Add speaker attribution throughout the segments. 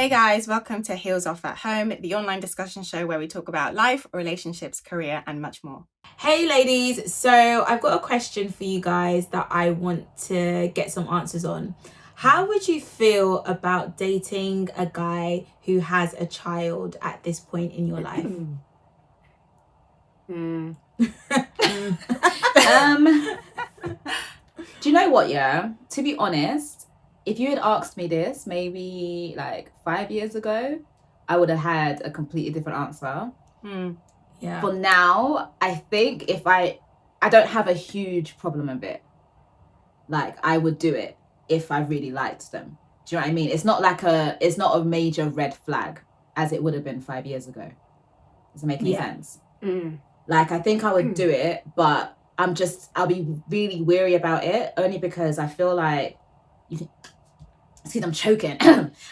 Speaker 1: Hey guys, welcome to Heels Off at Home, the online discussion show where we talk about life, relationships, career, and much more.
Speaker 2: Hey ladies, so I've got a question for you guys that I want to get some answers on. How would you feel about dating a guy who has a child at this point in your life?
Speaker 3: Do you know what, yeah? To be honest, if you had asked me this maybe like 5 years ago, I would have had a completely different answer.
Speaker 2: Yeah.
Speaker 3: For now, I think if I don't have a huge problem with it. Like, I would do it if I really liked them. Do you know what I mean? It's not a major red flag as it would have been 5 years ago. Does it make any sense? Like, I think I would do it, but I'll be really weary about it, only because I feel like see, I'm choking.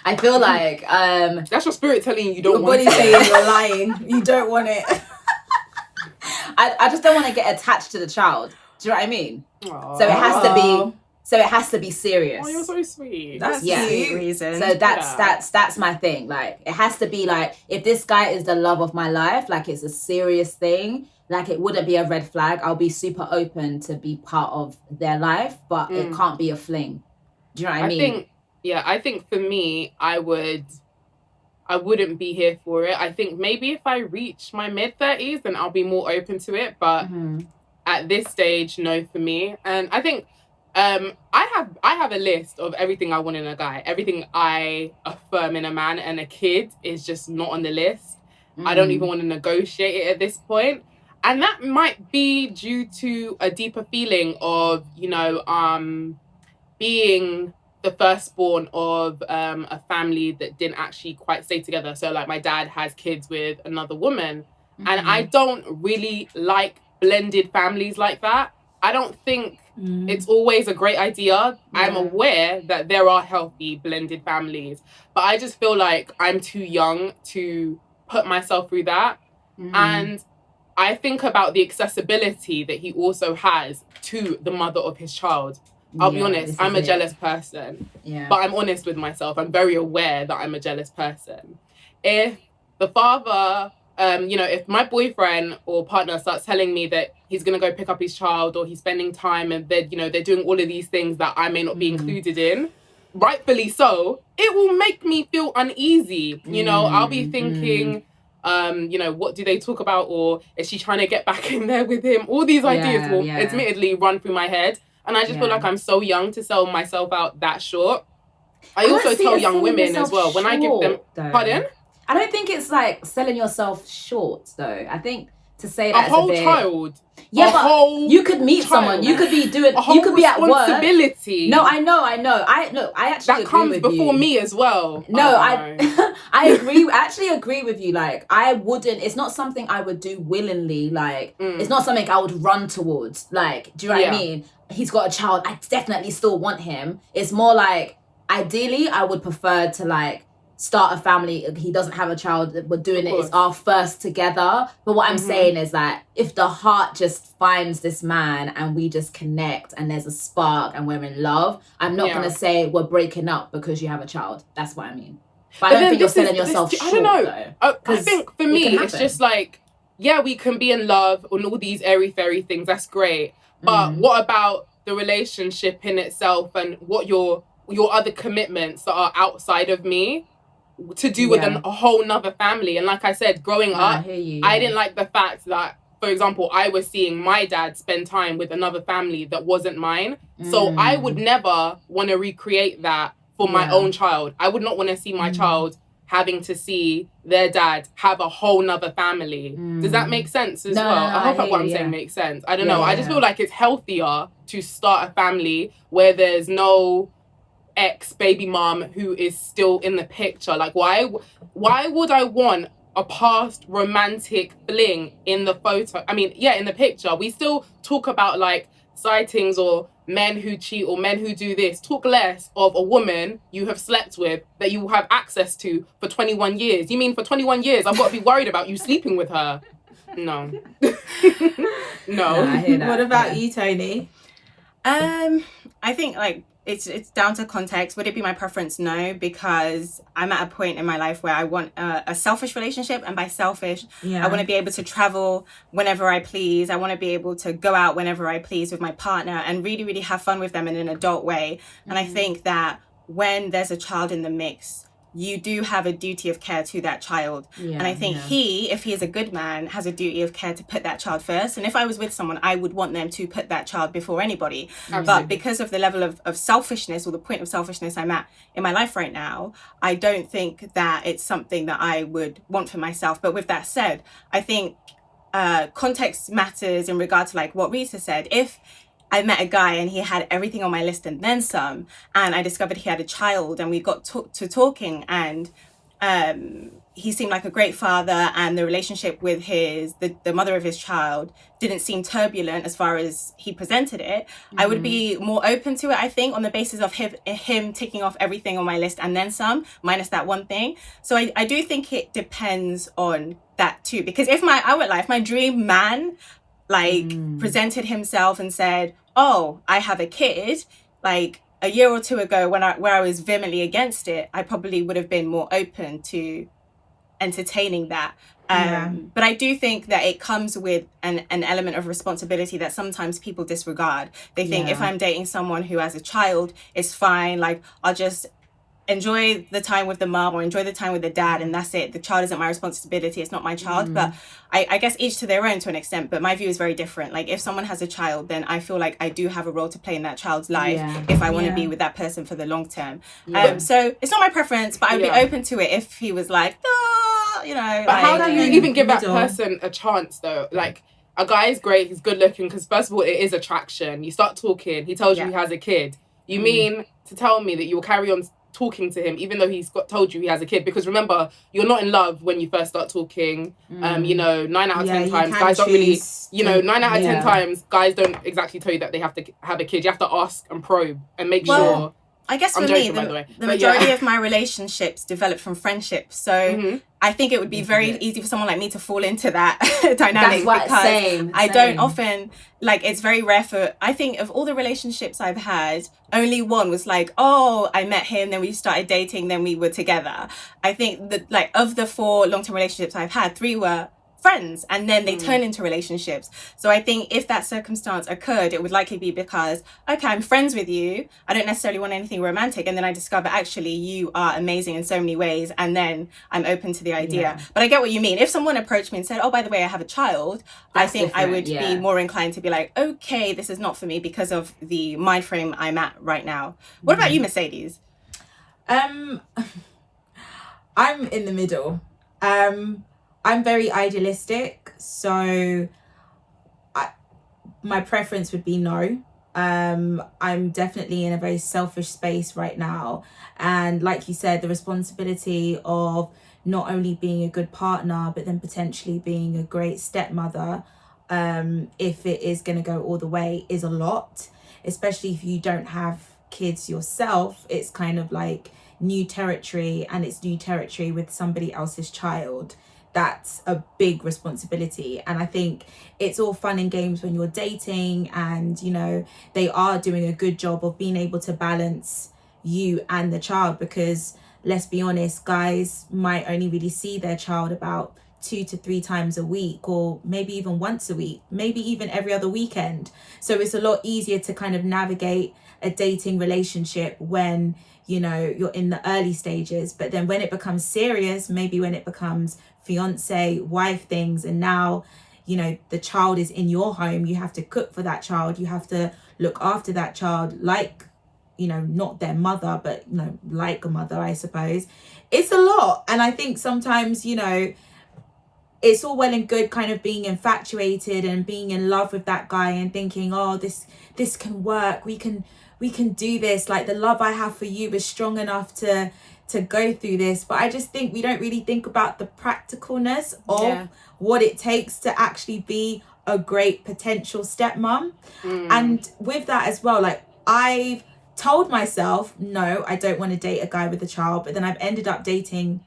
Speaker 3: I feel like
Speaker 4: that's your spirit telling you don't want it.
Speaker 2: Your body's saying you're lying. You don't want it.
Speaker 3: I just don't want to get attached to the child. Do you know what I mean?
Speaker 4: Aww.
Speaker 3: So it has to be serious.
Speaker 4: Oh, you're so sweet.
Speaker 1: That's a sweet reason.
Speaker 3: So that's my thing. Like, it has to be like, if this guy is the love of my life, like it's a serious thing, like it wouldn't be a red flag. I'll be super open to be part of their life, but it can't be a fling. Do you know what I mean?
Speaker 4: I think for me, I wouldn't be here for it. I think maybe if I reach my mid-30s, then I'll be more open to it. But at this stage, no for me. And I think I have a list of everything I want in a guy. Everything I affirm in a man, and a kid is just not on the list. I don't even want to negotiate it at this point. And that might be due to a deeper feeling of, being the firstborn of a family that didn't actually quite stay together. So like, my dad has kids with another woman, and I don't really like blended families like that. I don't think it's always a great idea. Yeah. I'm aware that there are healthy blended families, but I just feel like I'm too young to put myself through that. And I think about the accessibility that he also has to the mother of his child. I'll be honest, I'm a jealous person. Yeah. But I'm honest with myself. I'm very aware that I'm a jealous person. If the father, if my boyfriend or partner starts telling me that he's going to go pick up his child, or he's spending time and they're doing all of these things that I may not be included in, rightfully so, it will make me feel uneasy. I'll be thinking, what do they talk about? Or is she trying to get back in there with him? All these ideas will admittedly run through my head. And I just feel like I'm so young to sell myself out that short. I also tell young women as well, when I give them... Pardon?
Speaker 3: I don't think it's like selling yourself short, though. I think to say that
Speaker 4: a whole child.
Speaker 3: Yeah, but you could meet someone. You could be doing... You could be at work.
Speaker 4: Responsibility.
Speaker 3: No, I know. I actually agree with you. That
Speaker 4: comes before me as well.
Speaker 3: No, I agree. I actually agree with you. Like, I wouldn't... It's not something I would do willingly. Like, it's not something I would run towards. Like, do you know what I mean? He's got a child. I definitely still want him. It's more like, ideally, I would prefer to, like, start a family. He doesn't have a child. We're doing it. It's our first together. But what I'm saying is that if the heart just finds this man and we just connect and there's a spark and we're in love, I'm not going to say we're breaking up because you have a child. That's what I mean. But I don't think you're selling yourself short,
Speaker 4: I don't know. I think for me, it's just like, yeah, we can be in love and all these airy-fairy things. That's great. But what about the relationship in itself, and what your other commitments that are outside of me to do with a whole nother family? And like I said, growing up, I didn't like the fact that, for example, I was seeing my dad spend time with another family that wasn't mine. So I would never want to recreate that for my own child. I would not want to see my child having to see their dad have a whole nother family. Does that make sense as well? I hope that what I'm saying makes sense. I don't know. I just feel like it's healthier to start a family where there's no ex-baby mom who is still in the picture. Like, why would I want a past romantic fling in the photo? I mean, in the picture. We still talk about, like, sightings or men who cheat or men who do this. Talk less of a woman you have slept with that you have access to for 21 years. You mean for 21 years I've got to be worried about you sleeping with her? No. No.
Speaker 2: What about you, Toni?
Speaker 1: I think, like, it's down to context. Would it be my preference? No, because I'm at a point in my life where I want a selfish relationship, and by selfish, I want to be able to travel whenever I please. I want to be able to go out whenever I please with my partner and really, really have fun with them in an adult way. And I think that when there's a child in the mix, you do have a duty of care to that child. And I think if he is a good man, has a duty of care to put that child first. And if I was with someone, I would want them to put that child before anybody. But because of the level of selfishness, or the point of selfishness I'm at in my life right now, I don't think that it's something that I would want for myself. But with that said, I think context matters in regard to like what Rita said. If I met a guy and he had everything on my list and then some, and I discovered he had a child, and we got to talking, and he seemed like a great father, and the relationship with the mother of his child didn't seem turbulent as far as he presented it, I would be more open to it, I think, on the basis of him ticking off everything on my list and then some, minus that one thing. So I do think it depends on that too, because if my dream man presented himself and said, oh, I have a kid, like a year or two ago where I was vehemently against it, I probably would have been more open to entertaining that. But I do think that it comes with an element of responsibility that sometimes people disregard. They think if I'm dating someone who has a child, it's fine, like I'll just enjoy the time with the mom or enjoy the time with the dad, and that's it. The child isn't my responsibility, it's not my child. But I guess each to their own to an extent, but my view is very different. Like if someone has a child, then I feel like I do have a role to play in that child's life if I want to be with that person for the long term. So it's not my preference, but I'd be open to it if he was like, oh, you know.
Speaker 4: But how do you even give that person a chance though? Like a guy is great, he's good looking, because first of all, it is attraction. You start talking, he tells you he has a kid. You mean to tell me that you'll carry on talking to him even though he's told you he has a kid? Because remember, you're not in love when you first start talking. 9 out of 10 times guys don't really, 9 out of 10 times guys don't exactly tell you that they have to have a kid. You have to ask and probe and make sure.
Speaker 1: I guess for me, the majority of my relationships developed from friendships. So I think it would be very easy for someone like me to fall into that dynamic. Same. I don't often, like, it's very rare for, I think of all the relationships I've had, only one was like, oh, I met him, then we started dating, then we were together. I think that, like, of the 4 long-term relationships I've had, 3 were friends, and then they turn into relationships. So I think if that circumstance occurred, it would likely be because, okay, I'm friends with you, I don't necessarily want anything romantic, and then I discover actually you are amazing in so many ways, and then I'm open to the idea. But I get what you mean. If someone approached me and said, oh, by the way, I have a child, I think I would be more inclined to be like, okay, this is not for me because of the mind frame I'm at right now. What about you, Mercedes?
Speaker 2: I'm in the middle. I'm very idealistic, so my preference would be no. I'm definitely in a very selfish space right now, and like you said, the responsibility of not only being a good partner but then potentially being a great stepmother, if it is going to go all the way, is a lot, especially if you don't have kids yourself. It's kind of like new territory, and it's new territory with somebody else's child. That's a big responsibility. And I think it's all fun and games when you're dating, and they are doing a good job of being able to balance you and the child, because let's be honest, guys might only really see their child about 2 to 3 times a week, or maybe even once a week, maybe even every other weekend. So it's a lot easier to kind of navigate a dating relationship when you're in the early stages. But then when it becomes serious, maybe when it becomes fiance, wife things, and now the child is in your home, you have to cook for that child, you have to look after that child like not their mother, but like a mother, I suppose. It's a lot. And I think sometimes it's all well and good kind of being infatuated and being in love with that guy and thinking, oh, this can work, we can do this, like the love I have for you is strong enough to go through this. But I just think we don't really think about the practicalness of what it takes to actually be a great potential stepmom. And with that as well, like I've told myself, no, I don't want to date a guy with a child, but then I've ended up dating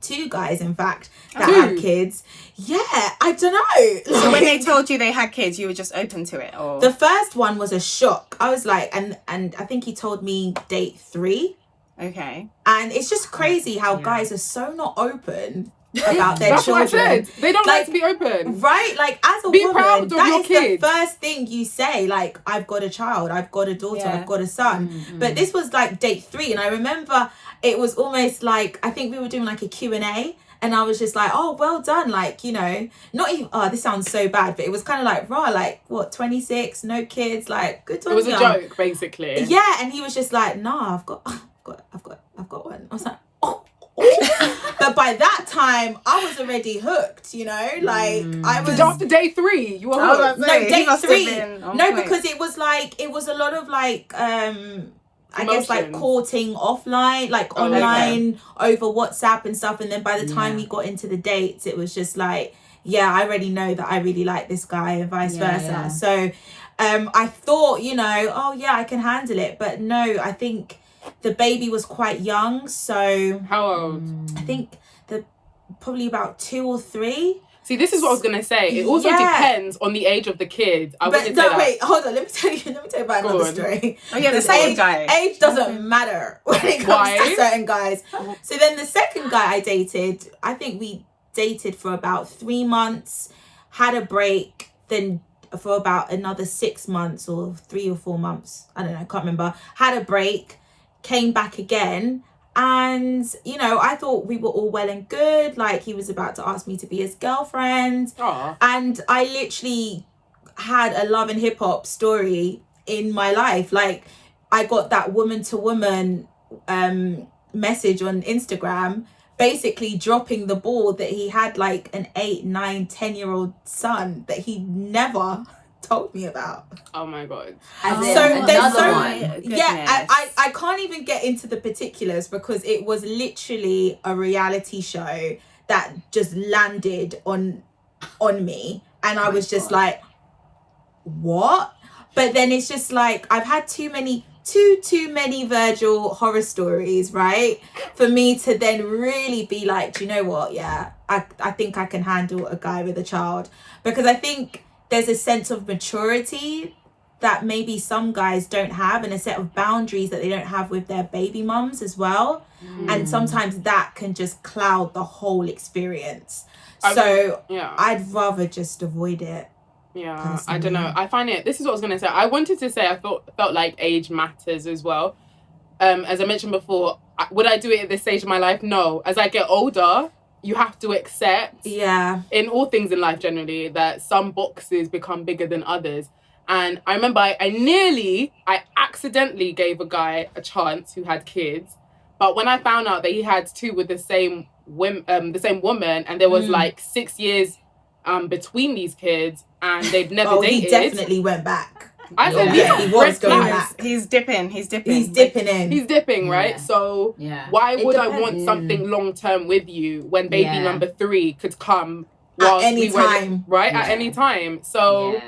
Speaker 2: 2 guys, in fact, that had kids. Yeah, I don't know.
Speaker 1: So when they told you they had kids, you were just open to it, or
Speaker 2: the first one was a shock. I was like, and I think he told me date 3.
Speaker 1: Okay.
Speaker 2: And it's just crazy how guys are so not open about their
Speaker 4: That's
Speaker 2: children.
Speaker 4: what I said. They don't like to be open.
Speaker 2: Right? Like, as a
Speaker 4: be
Speaker 2: woman,
Speaker 4: proud of
Speaker 2: that
Speaker 4: your
Speaker 2: is
Speaker 4: kids.
Speaker 2: the first thing you say. Like, I've got a child, I've got a daughter, I've got a son. But this was like date 3. And I remember it was almost like, I think we were doing like a Q&A. And I was just like, oh, well done. Like, you know, not even, oh, this sounds so bad. But it was kind of like, raw, like, what, 26, no kids, like, good on you.
Speaker 4: It was a joke, basically.
Speaker 2: Yeah. And he was just like, nah, I've got one. I was like, oh. But by that time, I was already hooked, you know, like I was.
Speaker 4: After day 3, you were hooked.
Speaker 2: No, day 3. No, because it was a lot of like, I guess like courting offline, like online over WhatsApp and stuff. And then by the time we got into the dates, it was just like, yeah, I already know that I really like this guy and vice versa. Yeah. So, I thought, you know, oh yeah, I can handle it. But no, I think the baby was quite young, so
Speaker 4: how old?
Speaker 2: I think probably about 2 or 3.
Speaker 4: See, this is what I was gonna say. It also depends on the age of the kid.
Speaker 2: Wait, hold on. Let me tell you about another story.
Speaker 1: Oh yeah, the second guy.
Speaker 2: Age doesn't matter when it comes to certain guys. So then the second guy I dated, I think we dated for about 3 months, had a break, then for about another 6 months or 3 or 4 months. I don't know, I can't remember. Had a break. Came back again, and you know, I thought we were all well and good, like he was about to ask me to be his girlfriend.
Speaker 4: Aww.
Speaker 2: And I literally had a love and hip hop story in my life. Like, I got that woman to woman message on Instagram basically dropping the ball that he had like an 8, 9, 10-year-old son that he never told me about.
Speaker 4: Oh my god.
Speaker 2: I can't even get into the particulars because it was literally a reality show that just landed on me, and I was just like, what? But then it's just like, I've had too many Virgil horror stories, right, for me to then really be like, do you know what, yeah, I think I can handle a guy with a child. Because I think there's a sense of maturity that maybe some guys don't have, and a set of boundaries that they don't have with their baby mums as well. And sometimes that can just cloud the whole experience. I'd rather just avoid it.
Speaker 4: Yeah,
Speaker 2: personally.
Speaker 4: I don't know. I find it, this is what I was going to say. I wanted to say I felt like age matters as well. As I mentioned before, would I do it at this stage of my life? No. As I get older, you have to accept, in all things in life generally, that some boxes become bigger than others. And I remember I accidentally gave a guy a chance who had kids. But when I found out that he had 2 with the same woman, and there was like 6 years between these kids, and they'd never dated.
Speaker 2: He definitely went back.
Speaker 4: I said,
Speaker 2: he was going back.
Speaker 1: He's dipping in.
Speaker 4: He's dipping, right?
Speaker 3: Yeah.
Speaker 4: So why would I want something long term with you when baby number 3 could come
Speaker 2: at any time?
Speaker 4: At any time. So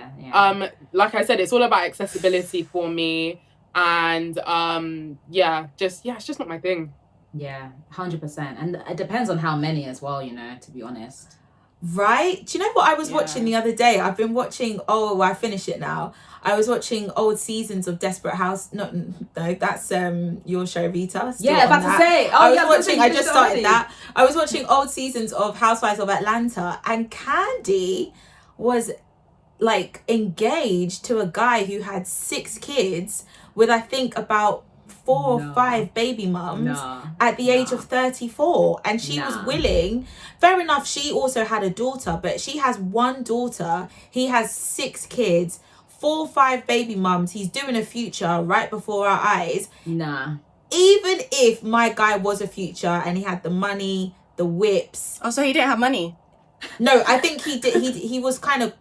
Speaker 4: like I said, it's all about accessibility for me, and it's just not my thing.
Speaker 3: Yeah, 100%. And it depends on how many as well, you know, to be honest.
Speaker 2: Right? Do you know what I was watching the other day? I've been watching, I finished it now. I was watching old seasons of Desperate House. No, that's your show, Rita. I just started that. I was watching old seasons of Housewives of Atlanta, and Candy was like engaged to a guy who had 6 kids with, I think, about 4 or 5 baby mums at the age of 34, and she was willing. Fair enough, she also had a daughter, but she has 1 daughter, he has 6 kids, 4 or 5 baby mums. He's doing a future right before our eyes.
Speaker 3: Even
Speaker 2: if my guy was a future and he had the money, the whips.
Speaker 1: Oh, so he didn't have money?
Speaker 2: No, I think he did. He was kind of,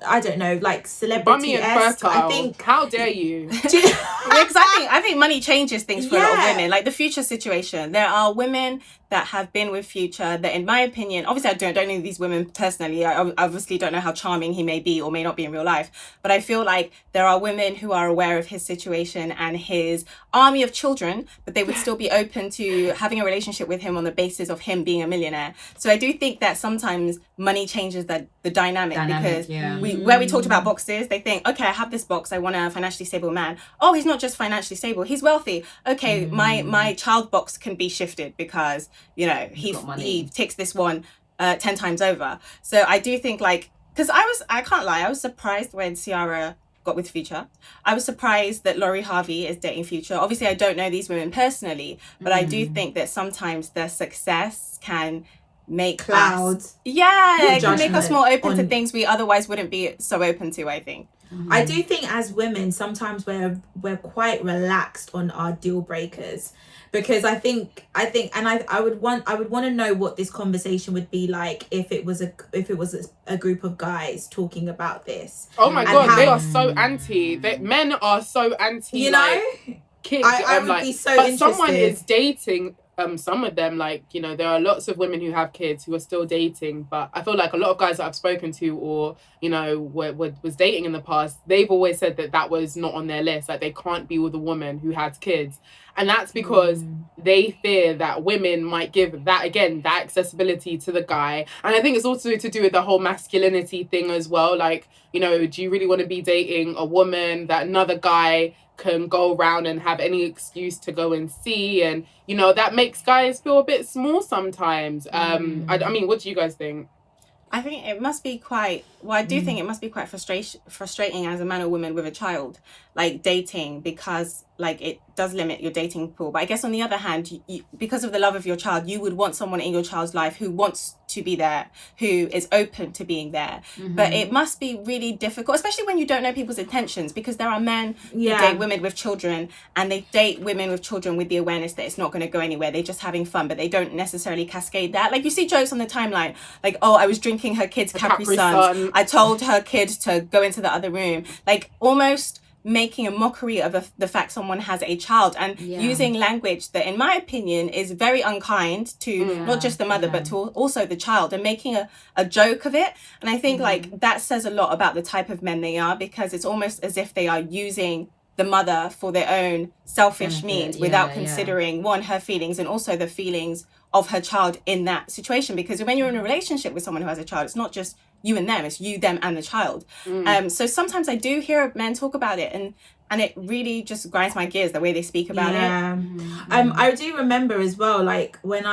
Speaker 2: I don't know, like celebrity-esque. I think.
Speaker 4: How dare you?
Speaker 1: Because I think money changes things for a lot of women. Like the future situation, there are women that have been with Future that, in my opinion, obviously I don't know these women personally. I obviously don't know how charming he may be or may not be in real life. But I feel like there are women who are aware of his situation and his army of children, but they would still be open to having a relationship with him on the basis of him being a millionaire. So I do think that sometimes money changes the dynamic because where we talked about boxes, they think, okay, I have this box, I want a financially stable man. Oh, he's not just financially stable, he's wealthy. Okay, my child box can be shifted because, you know, he ticks this one 10 times over. So I do think, like, because I can't lie, I was surprised when Ciara got with Future. I was surprised that Lori Harvey is dating Future. Obviously, I don't know these women personally, but I do think that sometimes their success can make us, it can make us more open to things we otherwise wouldn't be so open to, I think.
Speaker 2: I do think as women, sometimes we're quite relaxed on our deal breakers, because I think and I would want to know what this conversation would be like if it was a group of guys talking about this.
Speaker 4: Oh my god, they are so anti. Men are so anti.
Speaker 2: You know,
Speaker 4: kids.
Speaker 2: I would be so
Speaker 4: but
Speaker 2: interested.
Speaker 4: Someone is dating. Some of them, like, you know, there are lots of women who have kids who are still dating, but I feel like a lot of guys that I've spoken to or, you know, was dating in the past, they've always said that was not on their list. Like, they can't be with a woman who has kids. And that's because they fear that women might give that accessibility to the guy. And I think it's also to do with the whole masculinity thing as well. Like, you know, do you really want to be dating a woman that another guy can go around and have any excuse to go and see? And, you know, that makes guys feel a bit small sometimes. I mean, what do you guys think?
Speaker 1: I think it must be quite, I do think it must be quite frustrating as a man or woman with a child, like dating, because like it does limit your dating pool. But I guess on the other hand, you, because of the love of your child, you would want someone in your child's life who wants to be there, who is open to being there. But it must be really difficult, especially when you don't know people's intentions, because there are men who date women with children, and they date women with children with the awareness that it's not going to go anywhere. They're just having fun, but they don't necessarily cascade that. Like, you see jokes on the timeline, like, oh, I was drinking her kid's Capri Sun. I told her kid to go into the other room. Like, almost making a mockery of the fact someone has a child, and using language that, in my opinion, is very unkind to not just the mother but to also the child, and making a joke of it. And I think like that says a lot about the type of men they are, because it's almost as if they are using the mother for their own selfish means without considering one, her feelings, and also the feelings of her child in that situation. Because when you're in a relationship with someone who has a child, it's not just you and them, it's you, them, and the child. So sometimes I do hear men talk about it, and it really just grinds my gears the way they speak about it.
Speaker 2: I do remember as well, like when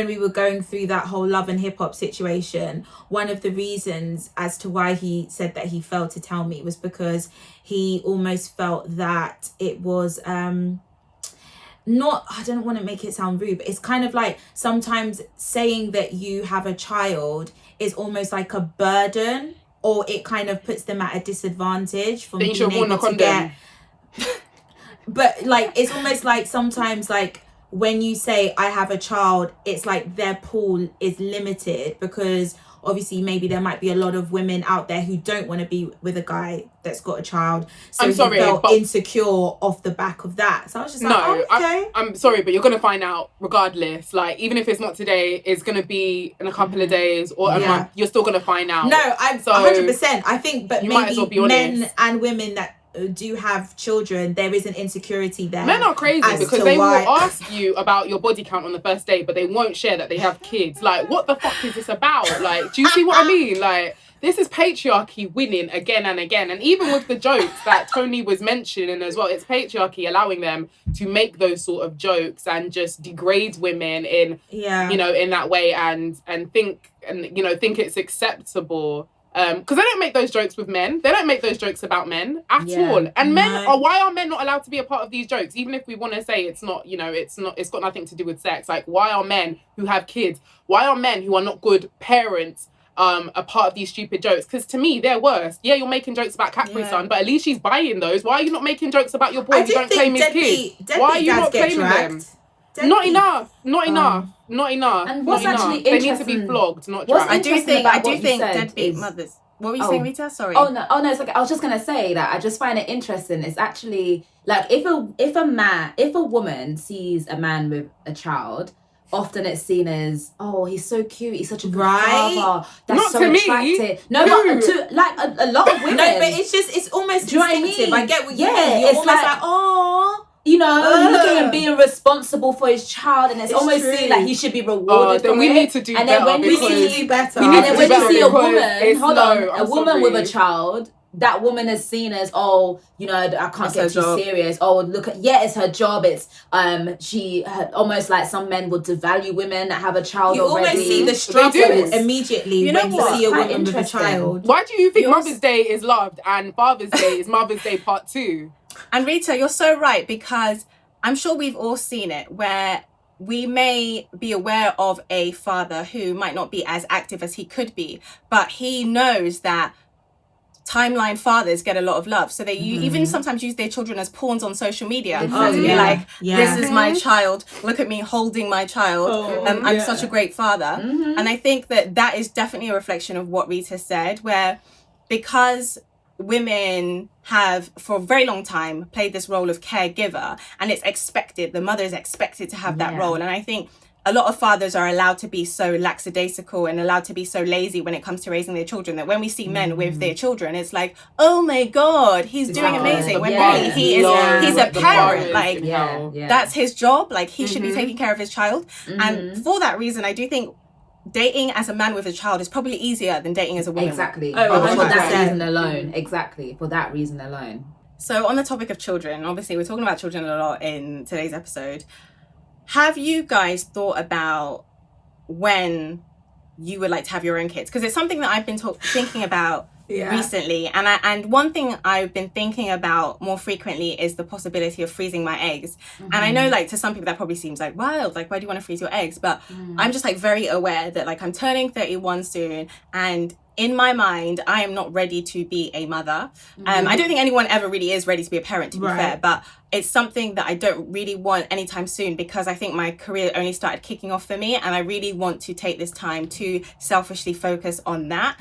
Speaker 2: we were going through that whole Love and Hip Hop situation, one of the reasons as to why he said that he failed to tell me was because he almost felt that it was not, I don't want to make it sound rude, but it's kind of like sometimes saying that you have a child is almost like a burden, or it kind of puts them at a disadvantage from being able to get. But like, it's almost like sometimes, like when you say I have a child, it's like their pool is limited, because obviously maybe there might be a lot of women out there who don't want to be with a guy that's got a child. So he felt insecure off the back of that. So I was just like, okay.
Speaker 4: I'm sorry, but you're going to find out regardless. Like, even if it's not today, it's going to be in a couple of days or a month. You're still going to find out.
Speaker 2: No, I'm 100%. I think, but maybe
Speaker 4: well
Speaker 2: men and women that do have children, there is an insecurity there.
Speaker 4: Men are crazy because they will ask you about your body count on the first day, but they won't share that they have kids. Like, what the fuck is this about? Like, do you see what I mean? Like, this is patriarchy winning again and again. And even with the jokes that Toni was mentioning as well, it's patriarchy allowing them to make those sort of jokes and just degrade women in, you know, in that way, and think it's acceptable. Because they don't make those jokes with men. They don't make those jokes about men at all. And why are men not allowed to be a part of these jokes? Even if we want to say it's not, it's got nothing to do with sex. Like, why are men who have kids, why are men who are not good parents a part of these stupid jokes? Because to me, they're worse. Yeah, you're making jokes about Capri Sun, but at least she's buying those. Why are you not making jokes about your boy who don't claim his kids? Why are you not claiming them? Not enough.
Speaker 3: And what's actually interesting,
Speaker 4: they need to be flogged, not dragged.
Speaker 1: I do think deadbeat mothers. What were you saying, Rita? Sorry.
Speaker 3: Oh no, it's like, I was just gonna say that I just find it interesting. It's actually like if a woman sees a man with a child, often it's seen as, oh, he's so cute, he's such a good
Speaker 2: Right.
Speaker 3: father, that's
Speaker 4: Not
Speaker 3: so
Speaker 4: to me.
Speaker 3: attractive. No, but to like a lot of women.
Speaker 2: No, but it's almost
Speaker 3: Do you know what I
Speaker 2: instinctive.
Speaker 3: mean?
Speaker 2: I get what you
Speaker 3: Yeah,
Speaker 2: mean. You're
Speaker 3: it's
Speaker 2: almost
Speaker 3: like-
Speaker 2: oh.
Speaker 3: You know, look at him being responsible for his child, and it's almost
Speaker 2: true.
Speaker 3: seen like he should be rewarded.
Speaker 4: Then
Speaker 3: for
Speaker 4: we
Speaker 3: it.
Speaker 4: need to do
Speaker 3: And then
Speaker 4: better
Speaker 3: when
Speaker 2: We
Speaker 3: you
Speaker 4: because
Speaker 2: need to
Speaker 3: see,
Speaker 2: do better.
Speaker 4: we
Speaker 3: and
Speaker 4: need
Speaker 3: then
Speaker 4: to
Speaker 3: when
Speaker 4: do
Speaker 3: you
Speaker 4: better
Speaker 3: see a
Speaker 4: because
Speaker 3: woman,
Speaker 4: it's
Speaker 3: hold
Speaker 4: no,
Speaker 3: on,
Speaker 4: I'm
Speaker 3: a woman with a
Speaker 4: sorry.
Speaker 3: child, that woman is seen as, oh, you know, I can't
Speaker 1: It's
Speaker 3: get
Speaker 1: her
Speaker 3: too
Speaker 1: job.
Speaker 3: serious. Oh, look at, yeah, it's her job. It's almost like some men would devalue women that have a child
Speaker 2: You
Speaker 3: already.
Speaker 2: almost see the
Speaker 4: They
Speaker 2: struggle
Speaker 4: do.
Speaker 2: immediately
Speaker 1: You know
Speaker 2: when you
Speaker 1: what?
Speaker 2: see a
Speaker 3: Quite
Speaker 2: woman with a
Speaker 3: interesting.
Speaker 2: child.
Speaker 4: Why do you think
Speaker 1: Yours-
Speaker 4: Mother's Day is loved and Father's Day is Mother's Day Part 2?
Speaker 1: And Rita, you're so right, because I'm sure we've all seen it where we may be aware of a father who might not be as active as he could be, but he knows that timeline fathers get a lot of love. So they even sometimes use their children as pawns on social media.
Speaker 3: Oh,
Speaker 1: To be
Speaker 3: yeah.
Speaker 1: like,
Speaker 2: Yeah.
Speaker 1: this is my child. Look at me holding my child. I'm such a great father. And I think that is definitely a reflection of what Rita said, where because women have for a very long time played this role of caregiver, and it's expected, the mother is expected to have that
Speaker 3: Yeah.
Speaker 1: role. And I think a lot of fathers are allowed to be so lackadaisical and allowed to be so lazy when it comes to raising their children, that when we see men with their children, it's like, oh my God, he's doing
Speaker 3: Exactly.
Speaker 1: amazing. When
Speaker 3: Yeah.
Speaker 1: really he's
Speaker 2: Yeah.
Speaker 1: a parent. Like,
Speaker 3: Yeah, yeah.
Speaker 1: that's his job. Like, he should be taking care of his child. And for that reason, I do think dating as a man with a child is probably easier than dating as a woman.
Speaker 3: Exactly.
Speaker 2: Oh,
Speaker 3: for that
Speaker 2: 100%.
Speaker 3: reason alone. Exactly. For that reason alone.
Speaker 1: So on the topic of children, obviously we're talking about children a lot in today's episode. Have you guys thought about when you would like to have your own kids? Because it's something that I've been thinking about recently, and one thing I've been thinking about more frequently is the possibility of freezing my eggs. And I know, like, to some people that probably seems like wild, like, why do you want to freeze your eggs? But I'm just like very aware that, like, I'm turning 31 soon, and in my mind I am not ready to be a mother. I don't think anyone ever really is ready to be a parent, to be fair, but it's something that I don't really want anytime soon, because I think my career only started kicking off for me, and I really want to take this time to selfishly focus on that.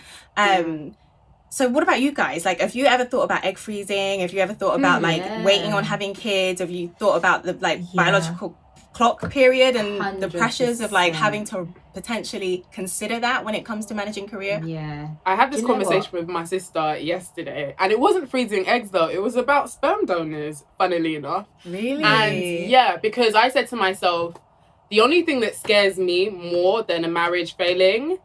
Speaker 1: So what about you guys? Like, have you ever thought about egg freezing? Have you ever thought about waiting on having kids? Have you thought about the biological clock period and the pressures of like having to potentially consider that when it comes to managing career?
Speaker 3: Yeah.
Speaker 4: I had this
Speaker 3: Do you know
Speaker 4: conversation with my sister yesterday, and it wasn't freezing eggs though. It was about sperm donors, funnily enough.
Speaker 1: Really?
Speaker 4: And yeah, because I said to myself, the only thing that scares me more than a marriage failing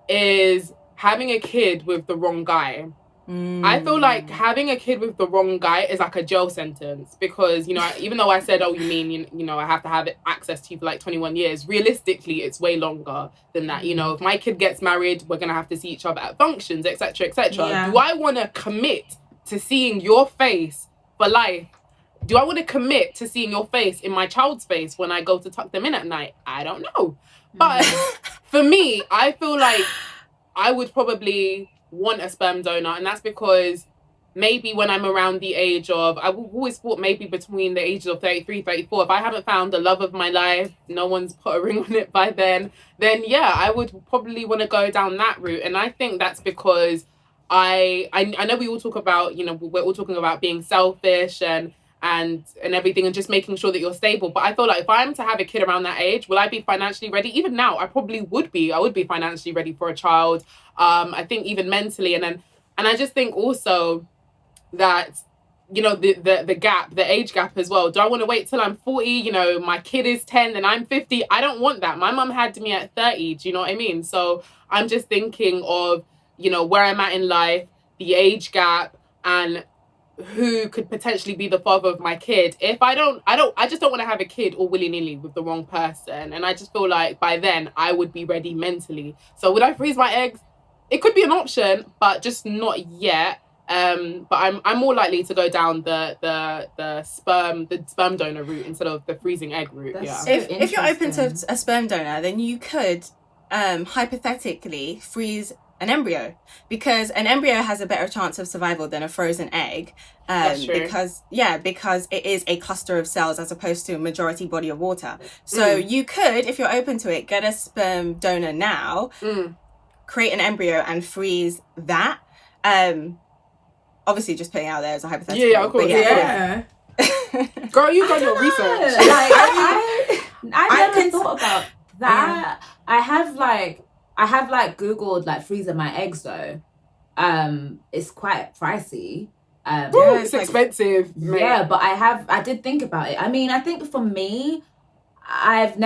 Speaker 4: is having a kid with the wrong guy. I feel like having a kid with the wrong guy is like a jail sentence, because, you know, even though I said, oh, you mean, you know, I have to have access to you for like 21 years, realistically, it's way longer than that. You know, if my kid gets married, we're going to have to see each other at functions, etc., etc.
Speaker 2: Yeah.
Speaker 4: Do I want to commit to seeing your face for life? Do I want to commit to seeing your face in my child's face when I go to tuck them in at night? I don't know. But for me, I feel like I would probably want a sperm donor, and that's because maybe when I'm around the age of, I've always thought maybe between the ages of 33, 34, if I haven't found the love of my life, no one's put a ring on it by then yeah, I would probably want to go down that route. And I think that's because I know we all talk about, you know, we're all talking about being selfish and everything, and just making sure that you're stable. But I feel like if I'm to have a kid around that age, will I be financially ready? Even now, I probably would be. I would be financially ready for a child. I think even mentally, and I just think also that, you know, the gap, the age gap as well. Do I want to wait till I'm 40? You know, my kid is 10 and I'm 50. I don't want that. My mum had me at 30. Do you know what I mean? So I'm just thinking of, you know, where I'm at in life, the age gap, and who could potentially be the father of my kid. If I just don't want to have a kid all willy-nilly with the wrong person. And I just feel like by then I would be ready mentally. So would I freeze my eggs? It could be an option, but just not yet. But I'm more likely to go down the sperm donor route instead of the freezing egg route.
Speaker 3: That's
Speaker 4: Yeah.
Speaker 3: so
Speaker 1: If you're open to
Speaker 3: interesting.
Speaker 1: a sperm donor, then you could hypothetically freeze an embryo, because an embryo has a better chance of survival than a frozen egg.
Speaker 4: That's true.
Speaker 1: Because it is a cluster of cells as opposed to a majority body of water. So you could, if you're open to it, get a sperm donor now, create an embryo and freeze that. Obviously just putting it out there as a hypothetical.
Speaker 4: Yeah, of course.
Speaker 1: but
Speaker 2: Yeah.
Speaker 4: Girl, you done your research.
Speaker 3: Like, I never
Speaker 2: can-
Speaker 3: thought about that. I have Googled like freezing my eggs though. It's quite pricey.
Speaker 4: It's expensive.
Speaker 3: Yeah, but I did think about it. I mean, I think for me, I've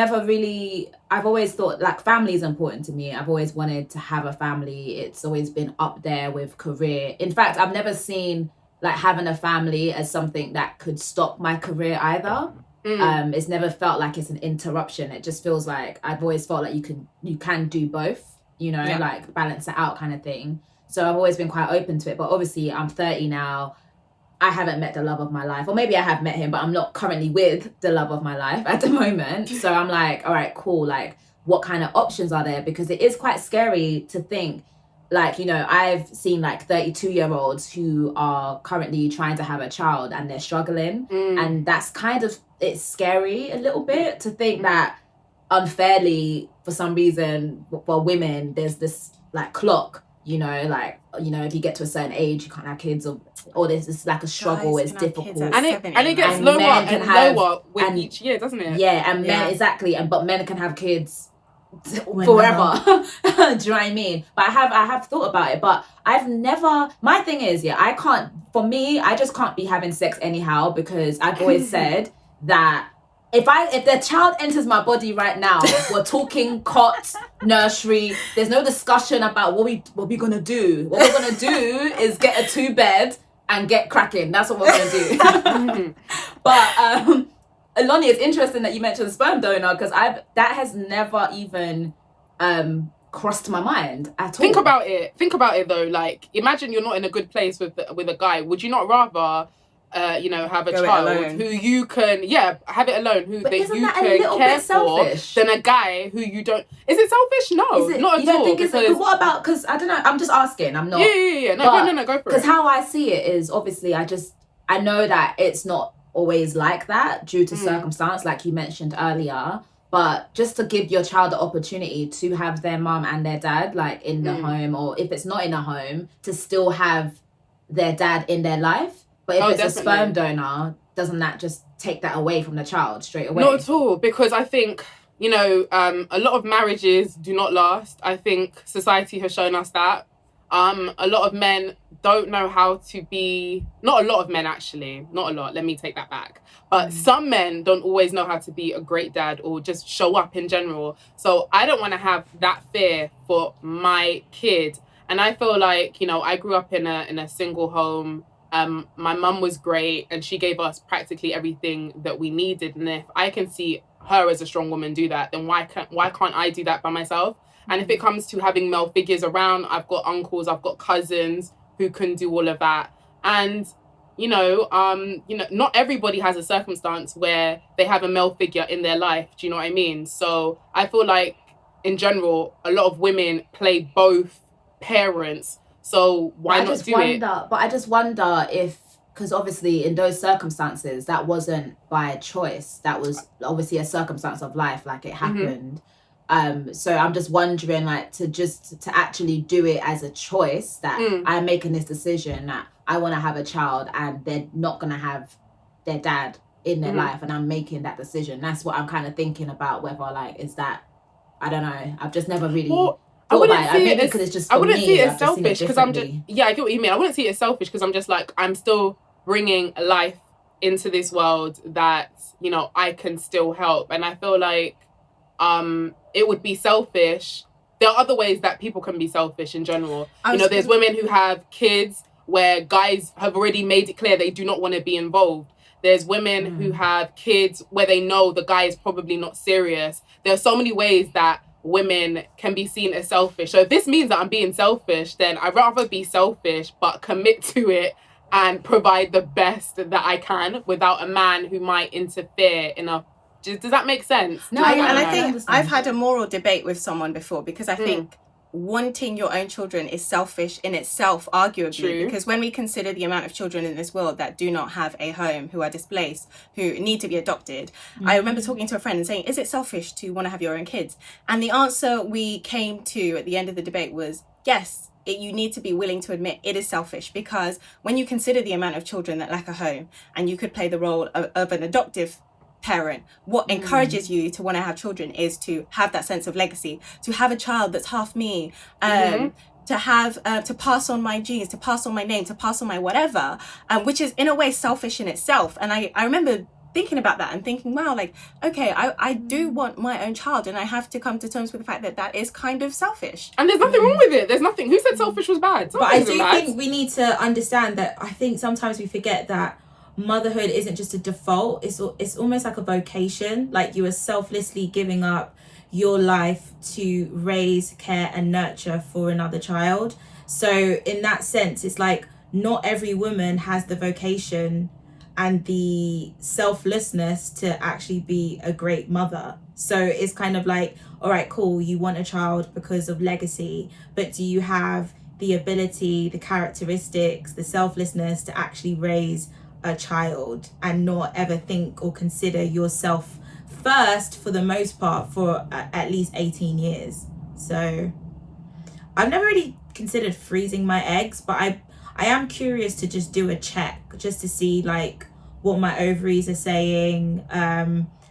Speaker 3: always thought like family is important to me. I've always wanted to have a family. It's always been up there with career. In fact, I've never seen like having a family as something that could stop my career either. It's never felt like it's an interruption. It just feels like I've always felt like you can do both, you know, like balance it out kind of thing. So I've always been quite open to it. But obviously I'm 30 now. I haven't met the love of my life, or maybe I have met him, but I'm not currently with the love of my life at the moment. So I'm like, all right, cool. Like, what kind of options are there? Because it is quite scary to think, like, you know, I've seen like 32-year-olds who are currently trying to have a child and they're struggling. And that's kind of, it's scary a little bit to think that unfairly, for some reason, for women, there's this like clock, you know, like, you know, if you get to a certain age, you can't have kids, or there's this like a struggle, it's difficult.
Speaker 4: And it gets lower and lower with each year, doesn't it?
Speaker 3: Yeah, and men, exactly. But men can have kids forever. Do you know what I mean? But I have thought about it, but I've never, my thing is, I just can't be having sex anyhow, because I've always said that if the child enters my body right now, we're talking cot, nursery, there's no discussion about what we gonna do. What we're gonna do is get a 2-bed and get cracking. That's what we're gonna do. But Oloni, it's interesting that you mentioned sperm donor, because that has never even crossed my mind at all.
Speaker 4: Think about it though. Like, imagine you're not in a good place with a guy. Would you not rather have a child who you can have it alone, who that you can care for, than a guy who you don't? Is it selfish? No, not at all.
Speaker 3: Because what about, because I don't know, I'm just asking, I'm not
Speaker 4: no, go for it.
Speaker 3: Because how I see it is, obviously I know that it's not always like that due to circumstance, like you mentioned earlier, but just to give your child the opportunity to have their mum and their dad like in the home, or if it's not in a home, to still have their dad in their life. But if it's a sperm donor, doesn't that just take that away from the child straight away?
Speaker 4: Not at all, because I think, a lot of marriages do not last. I think society has shown us that. A lot of men don't know how to be, not a lot of men actually, not a lot, let me take that back. But some men don't always know how to be a great dad or just show up in general. So I don't want to have that fear for my kid. And I feel like, I grew up in a single home. My mum was great and she gave us practically everything that we needed. And if I can see her as a strong woman do that, then why can't I do that by myself? And if it comes to having male figures around, I've got uncles, I've got cousins who can do all of that. And, not everybody has a circumstance where they have a male figure in their life. Do you know what I mean? So I feel like in general, a lot of women play both parents. So why not do it?
Speaker 3: But I just wonder if, because obviously in those circumstances, that wasn't by choice. That was obviously a circumstance of life, like it happened. So I'm just wondering, like, to actually do it as a choice, that I'm making this decision that I want to have a child and they're not going to have their dad in their life, and I'm making that decision. That's what I'm kind of thinking about, whether, like, is that, I don't know. I've just never really...
Speaker 4: I wouldn't see it as selfish, because I get what you mean. I wouldn't see it as selfish, because I'm just like, I'm still bringing life into this world that, I can still help. And I feel like it would be selfish. There are other ways that people can be selfish in general. There's women who have kids where guys have already made it clear they do not want to be involved. There's women who have kids where they know the guy is probably not serious. There are so many ways that women can be seen as selfish. So if this means that I'm being selfish, then I'd rather be selfish but commit to it and provide the best that I can without a man who might interfere in a... Does that make sense?
Speaker 1: No, I think I've had a moral debate with someone before, because I think wanting your own children is selfish in itself, arguably. True. Because when we consider the amount of children in this world that do not have a home, who are displaced, who need to be adopted, I remember talking to a friend and saying, is it selfish to want to have your own kids? And the answer we came to at the end of the debate was, yes, you need to be willing to admit it is selfish, because when you consider the amount of children that lack a home, and you could play the role of an adoptive parent. What encourages you to want to have children is to have that sense of legacy, to have a child that's half me, to have to pass on my genes, to pass on my name, to pass on my whatever, which is in a way selfish in itself. And I remember thinking about that and thinking, wow, like, okay, I do want my own child, and I have to come to terms with the fact that that is kind of selfish.
Speaker 4: And there's nothing wrong with it. There's nothing. Who said selfish was bad?
Speaker 2: But I do think we need to understand that I think sometimes we forget that motherhood isn't just a default. It's almost like a vocation. Like, you are selflessly giving up your life to raise, care and nurture for another child. So in that sense, it's like not every woman has the vocation and the selflessness to actually be a great mother. So it's kind of like, all right, cool, you want a child because of legacy, but do you have the ability, the characteristics, the selflessness to actually raise a child and not ever think or consider yourself first for the most part for at least 18 years? So I've never really considered freezing my eggs, but I am curious to just do a check just to see like what my ovaries are saying,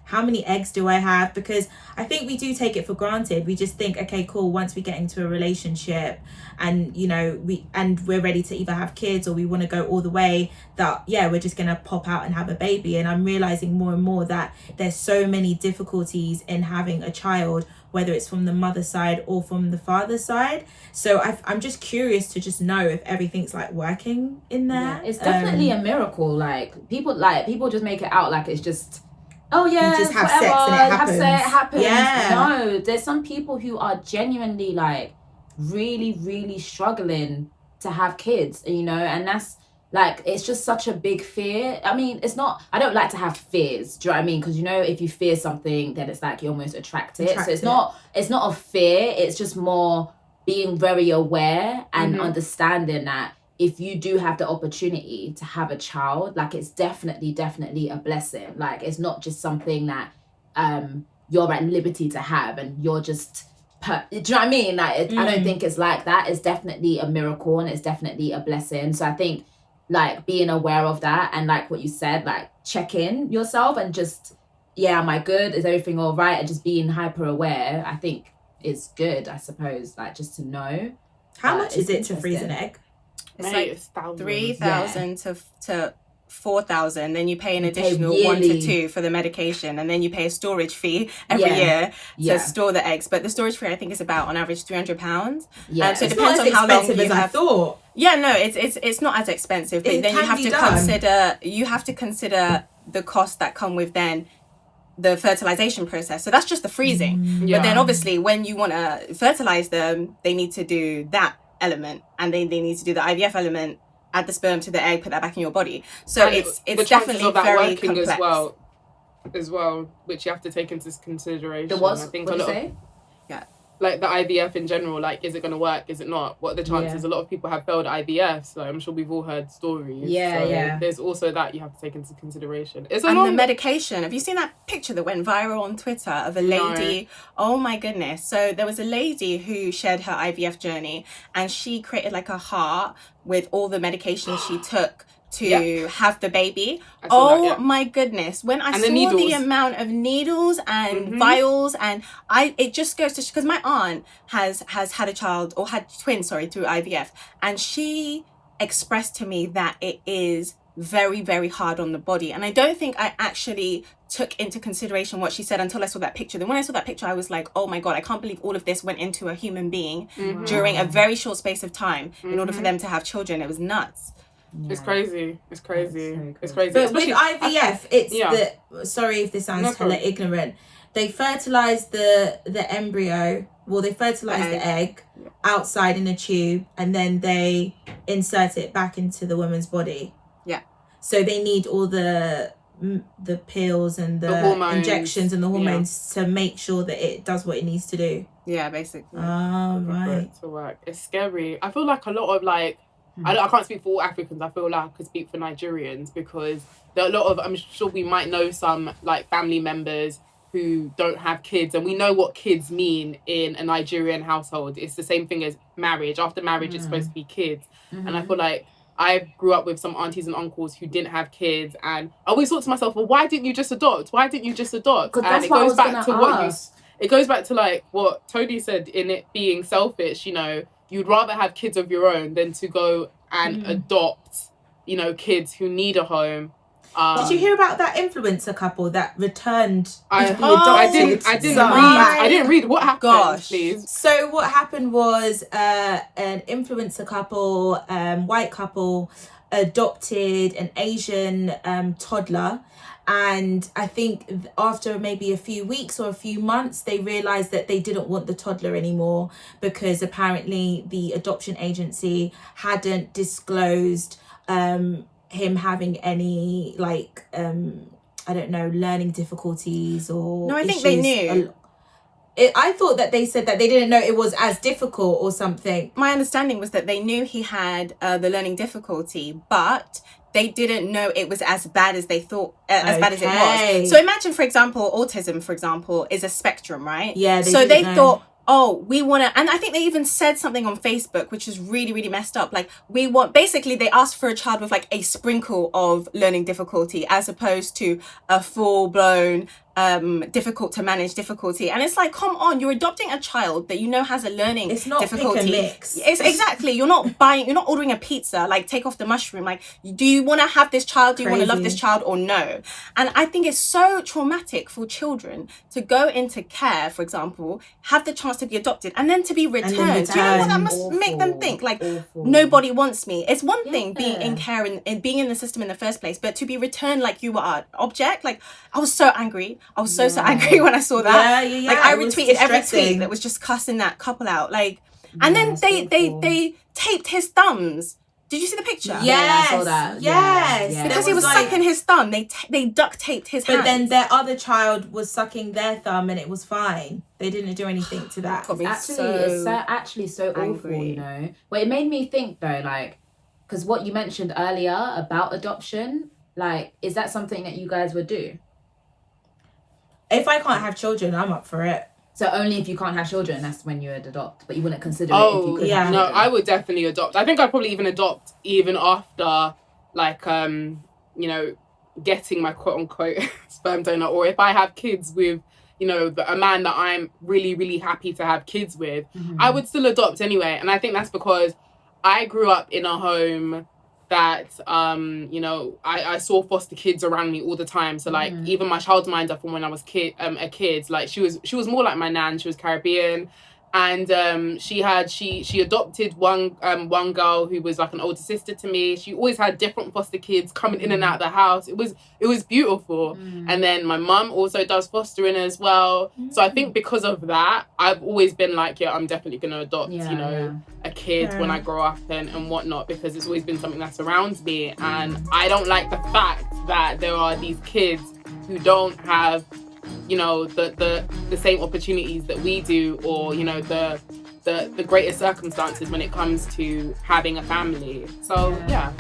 Speaker 2: how many eggs do I have, because I think we do take it for granted. We just think, okay, cool, once we get into a relationship and, you know, we're ready to either have kids or we want to go all the way, that, yeah, we're just going to pop out and have a baby. And I'm realizing more and more that there's so many difficulties in having a child, whether it's from the mother side or from the father side. So I'm just curious to just know if everything's like working in there.
Speaker 3: Yeah, it's definitely a miracle. Like people just make it out like it's just, oh yeah,
Speaker 2: you just have
Speaker 3: whatever,
Speaker 2: sex and it happens.
Speaker 3: It happens.
Speaker 2: Yeah.
Speaker 3: No, there's some people who are genuinely like really, really struggling to have kids, you know, and that's like, it's just such a big fear. I mean, it's not, I don't like to have fears, do you know what I mean? Because, you know, if you fear something, then it's like you almost attract it. So it's not a fear, it's just more being very aware and understanding that if you do have the opportunity to have a child, like it's definitely a blessing. Like it's not just something that you're at liberty to have and you're just, do you know what I mean? Like I don't think it's like that. It's definitely a miracle and it's definitely a blessing. So I think like being aware of that and like what you said, like check in yourself and just, yeah, am I good? Is everything all right? And just being hyper aware, I think is good, I suppose, like just to know.
Speaker 2: How much is it to freeze an egg?
Speaker 1: It's like 3,000 to 4,000. Then you pay an additional 1 to 2 for the medication, and then you pay a storage fee every year to store the eggs. But the storage fee, I think, is about on average £300.
Speaker 2: Yeah,
Speaker 1: so it depends on how long you have.
Speaker 2: I thought.
Speaker 1: Yeah, no, it's not as expensive, but then you have to consider the costs that come with then the fertilization process. So that's just the freezing. But then obviously when you want to fertilize them, they need to do that element, and they need to do the IVF element, add the sperm to the egg, put that back in your body. So and it's definitely very complex
Speaker 4: as well, which you have to take into consideration.
Speaker 3: The what?
Speaker 4: I think
Speaker 3: what do you say?
Speaker 1: Yeah.
Speaker 4: Like the IVF in general, like is it going to work? Is it not? What are the chances? A lot of people have failed IVF, so I'm sure we've all heard stories. There's also that you have to take into consideration.
Speaker 1: The medication. Have you seen that picture that went viral on Twitter of a lady? No. Oh my goodness. So there was a lady who shared her IVF journey, and she created like a heart with all the medications she took to have the baby. My goodness, when I saw the amount of needles and vials, and it just goes to, because my aunt has had a child, or had twins, through IVF, and she expressed to me that it is very, very hard on the body. And I don't think I actually took into consideration what she said until I saw that picture. Then when I saw that picture, I was like, oh my God, I can't believe all of this went into a human being during a very short space of time in order for them to have children. It was nuts.
Speaker 4: Yeah. It's crazy. It's crazy.
Speaker 2: But especially with IVF, sorry if this sounds hella ignorant, they fertilize the embryo, they fertilize the egg outside in a tube, and then they insert it back into the woman's body. Yeah. So they need all the pills and the injections and the hormones to make sure that it does what it needs to do.
Speaker 1: Yeah, basically.
Speaker 2: Oh, right.
Speaker 4: To work. It's scary. I feel like a lot of I can't speak for all Africans. I feel like I could speak for Nigerians, because there are a lot of, I'm sure we might know some like family members who don't have kids, and we know what kids mean in a Nigerian household. It's the same thing as marriage. After marriage, it's supposed to be kids. And I feel like I grew up with some aunties and uncles who didn't have kids, and I always thought to myself, well, why didn't you just adopt? Why didn't you just adopt? And it goes back to it goes back to like what Toni said in it being selfish. You know, you'd rather have kids of your own than to go and adopt, you know, kids who need a home.
Speaker 2: Did you hear about that influencer couple that returned?
Speaker 4: I didn't read what happened. Gosh, please.
Speaker 2: So what happened was an influencer couple, white couple, adopted an Asian toddler, and I think after maybe a few weeks or a few months, they realized that they didn't want the toddler anymore because apparently the adoption agency hadn't disclosed him having any like I don't know, learning difficulties or
Speaker 1: no, I think they knew.
Speaker 2: I thought that they said that they didn't know it was as difficult or something.
Speaker 1: My understanding was that they knew he had the learning difficulty, but they didn't know it was as bad as they thought, as bad as it was. So imagine, for example, autism, for example, is a spectrum, right?
Speaker 2: Yeah.
Speaker 1: So they thought, oh, we want to, and I think they even said something on Facebook, which is really, really messed up. Like, basically they asked for a child with like a sprinkle of learning difficulty as opposed to a full-blown difficult to manage difficulty. And it's like, come on, you're adopting a child that you know has a learning difficulty.
Speaker 2: It's not pick and mix.
Speaker 1: It's exactly, you're not ordering a pizza, like take off the mushroom. Like, do you want to have this child? Do you want to love this child or no? And I think it's so traumatic for children to go into care, for example, have the chance to be adopted and then to be returned. Do you know what that must make them think? Like, nobody wants me. It's one thing being in care and being in the system in the first place, but to be returned like you were an object, like, I was so angry. I was so angry when I saw that. Like, I retweeted every tweet that was just cussing that couple out. Like, and then they taped his thumbs. Did you see the picture?
Speaker 2: Yes, I saw that. Yes.
Speaker 1: Because he was sucking his thumb. They duct taped his hands.
Speaker 2: But then their other child was sucking their thumb and it was fine. They didn't do anything to that.
Speaker 3: It's actually so awful, you know. Well, it made me think though, like, because what you mentioned earlier about adoption, like, is that something that you guys would do?
Speaker 2: If I can't have children, I'm up for it.
Speaker 3: So only if you can't have children, that's when you would adopt. But you wouldn't consider it if you could have children.
Speaker 4: No, I would definitely adopt. I think I'd probably even adopt even after, like, you know, getting my quote-unquote sperm donor. Or if I have kids with, you know, a man that I'm really, really happy to have kids with, I would still adopt anyway. And I think that's because I grew up in a home that you know, I saw foster kids around me all the time. So like even my childminder from when I was a kid, like she was more like my nan. She was Caribbean, and she adopted one girl who was like an older sister to me. She always had different foster kids coming in and out of the house. It was beautiful. And then my mum also does fostering as well. So I think because of that, I've always been like, yeah, I'm definitely gonna adopt a kid when I grow up and whatnot, because it's always been something that surrounds me. And I don't like the fact that there are these kids who don't have, you know, the same opportunities that we do, or, you know, the greatest circumstances when it comes to having a family. So yeah.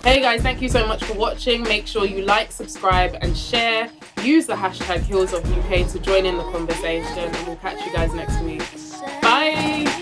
Speaker 4: Hey guys, thank you so much for watching. Make sure you like, subscribe and share. Use the hashtag HeelsOfUK to join in the conversation, and we'll catch you guys next week. Bye.